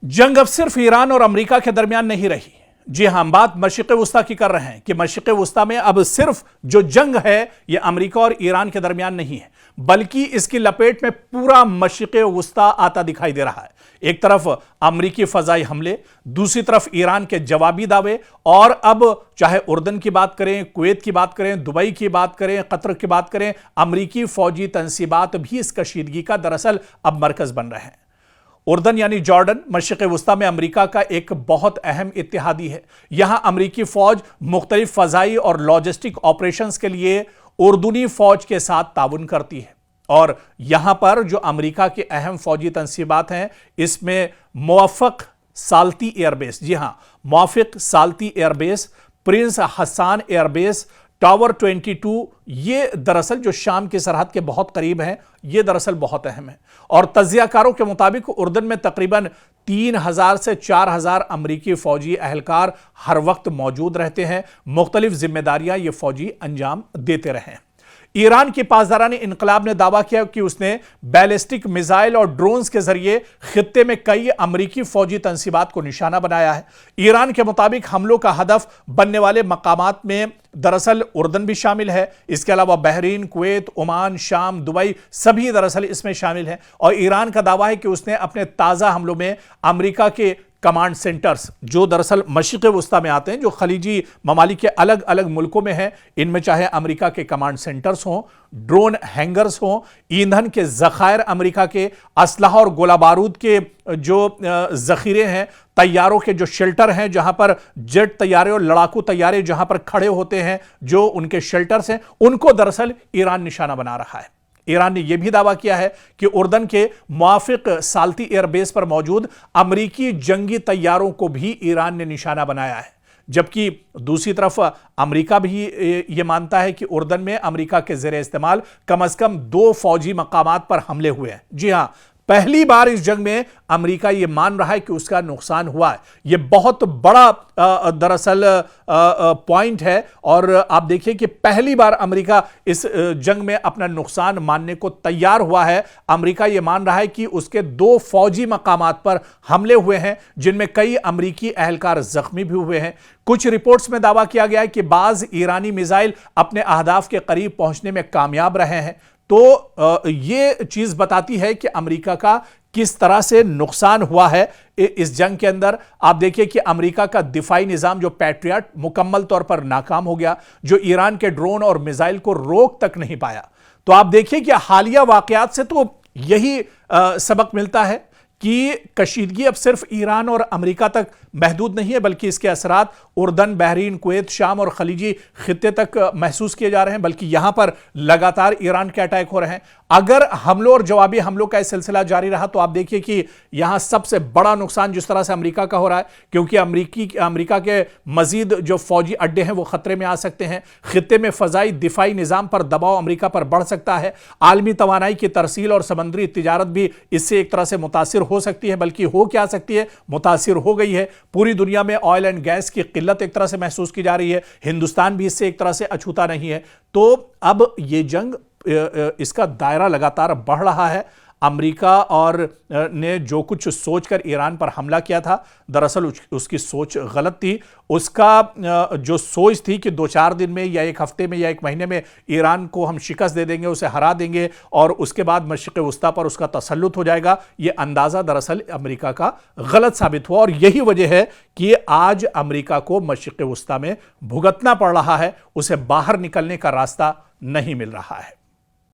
जंग अब सिर्फ ईरान और अमेरिका के दरमियान नहीं रही। जी हां, हम बात मशरिक़ वुस्ता की कर रहे हैं कि मशरिक़ वुस्ता में अब सिर्फ जो जंग है यह अमेरिका और ईरान के दरमियान नहीं है, बल्कि इसकी लपेट में पूरा मशरिक़ वुस्ता आता दिखाई दे रहा है। एक तरफ अमेरिकी फजाई हमले, दूसरी तरफ ईरान के जवाबी दावे, और अब चाहे उर्दन की बात करें, कुवैत की बात करें, दुबई की बात करें, कतर की बात करें, अमेरिकी फौजी तंसीबात भी इस कशीदगी का दरअसल अब मरकज बन रहे हैं। उर्दन यानी जॉर्डन मशरिक़ वुस्ता में अमेरिका का एक बहुत अहम इत्तेहादी है। यहां अमेरिकी फौज मुख्तलिफ फजाई और लॉजिस्टिक ऑपरेशंस के लिए उर्दूनी फौज के साथ ताउन करती है। और यहां पर जो अमेरिका के अहम फौजी तंसीबात हैं, इसमें मुवफ़्फ़क़ साल्ती एयरबेस, जी हां, Muwaffaq Salti airbase, prince Hassan airbase, tower 22, ये दरअसल जो शाम की सरहद के बहुत करीब हैं, ये दरअसल बहुत अहम है। और तज्जियाकारों के मुताबिक उर्दन में तकरीबन 3000 से 4000 अमरीकी फौजी अहलकार हर वक्त मौजूद रहते हैं। मुख्तलिफ जिम्मेदारियां ये फौजी अंजाम देते रहे हैं। ईरान की पासदारान इनकलाब ने दावा किया कि उसने बैलिस्टिक मिसाइल और ड्रोन्स के जरिए खित्ते में कई अमरीकी फौजी तंसीबात को निशाना बनाया है। ईरान के मुताबिक हमलों का हदफ बनने वाले मकामात में दरअसल उर्दन भी शामिल है। इसके अलावा बहरीन, कुवैत, ओमान, शाम, दुबई सभी दरअसल इसमें शामिल हैं। और ईरान का दावा है कि उसने अपने ताज़ा हमलों में अमेरिका के कमांड सेंटर्स, जो दरअसल मशरिक़ वुस्ता में आते हैं, जो खलीजी ममालिक के अलग अलग मुल्कों में हैं, इनमें चाहे अमेरिका के कमांड सेंटर्स हों, ड्रोन हैंगर्स हों, ईंधन के ज़खायर अमेरिका के, असलहा और गोला बारूद के जो ज़ख़ीरे हैं, तैयारों के जो शेल्टर हैं, जहां पर जेट तैयारे और लड़ाकू तैयारे जहां पर खड़े होते हैं, जो उनके शेल्टर्स हैं, उनको दरअसल ईरान निशाना बना रहा है। ईरान ने यह भी दावा किया है कि उर्दन के मुवफ़्फ़क़ साल्ती एयरबेस पर मौजूद अमरीकी जंगी तैयारों को भी ईरान ने निशाना बनाया है। जबकि दूसरी तरफ अमेरिका भी यह मानता है कि उर्दन में अमेरिका के ज़ेरे इस्तेमाल कम से कम 2 फौजी मकामात पर हमले हुए हैं। जी हां, पहली बार इस जंग में अमेरिका यह मान रहा है कि उसका नुकसान हुआ है। यह बहुत बड़ा दरअसल पॉइंट है। और आप देखिए कि पहली बार अमेरिका इस जंग में अपना नुकसान मानने को तैयार हुआ है। अमेरिका यह मान रहा है कि उसके 2 फौजी मकामात पर हमले हुए हैं, जिनमें कई अमेरिकी अहलकार जख्मी भी हुए हैं। कुछ रिपोर्ट्स में दावा किया गया है कि बाज़ ईरानी मिसाइल अपने अहदाफ के करीब पहुंचने में कामयाब रहे हैं। तो यह चीज बताती है कि अमेरिका का किस तरह से नुकसान हुआ है इस जंग के अंदर। आप देखिए कि अमेरिका का दिफाई निजाम जो पैट्रियट मुकम्मल तौर पर नाकाम हो गया, जो ईरान के ड्रोन और मिसाइल को रोक तक नहीं पाया। तो आप देखिए कि हालिया वाकयात से तो यही सबक मिलता है कि कशीदगी अब सिर्फ ईरान और अमेरिका तक महदूद नहीं है, बल्कि इसके असरात उर्दन, बहरीन, कुवैत, शाम और खलीजी खित्ते तक महसूस किए जा रहे हैं। बल्कि यहां पर लगातार ईरान के अटैक हो रहे हैं। अगर हमलों और जवाबी हमलों का यह सिलसिला जारी रहा तो आप देखिए कि यहां सबसे बड़ा नुकसान जिस तरह से अमेरिका का हो रहा है, क्योंकि अमेरिका के मजीद जो फौजी अड्डे हैं वो खतरे में आ सकते हैं। खित्ते में फजाई दिफाई निजाम पर दबाव अमेरिका पर बढ़ सकता है। आलमी तवानाई की तरसील और समंदरी तिजारत भी इससे एक तरह से मुतासिर हो सकती है, बल्कि हो क्या सकती है, मुतासिर हो गई है। पूरी दुनिया में ऑयल एंड गैस की किल्लत एक तरह से महसूस की जा रही है। हिंदुस्तान भी इससे एक तरह से अछूता नहीं है। तो अब ये जंग, इसका दायरा लगातार बढ़ रहा है। अमेरिका और ने जो कुछ सोचकर ईरान पर हमला किया था, दरअसल उसकी सोच गलत थी। उसका जो सोच थी कि 2-4 दिन में या 1 हफ्ते में या 1 महीने में ईरान को हम शिकस्त दे देंगे, उसे हरा देंगे और उसके बाद मशरिक़ वुस्ता पर उसका तसल्लुत हो जाएगा, ये अंदाज़ा दरअसल अमेरिका का गलत साबित हुआ। और यही वजह है कि आज अमेरिका को मशरिक़ वुस्ता में भुगतना पड़ रहा है, उसे बाहर निकलने का रास्ता नहीं मिल रहा है।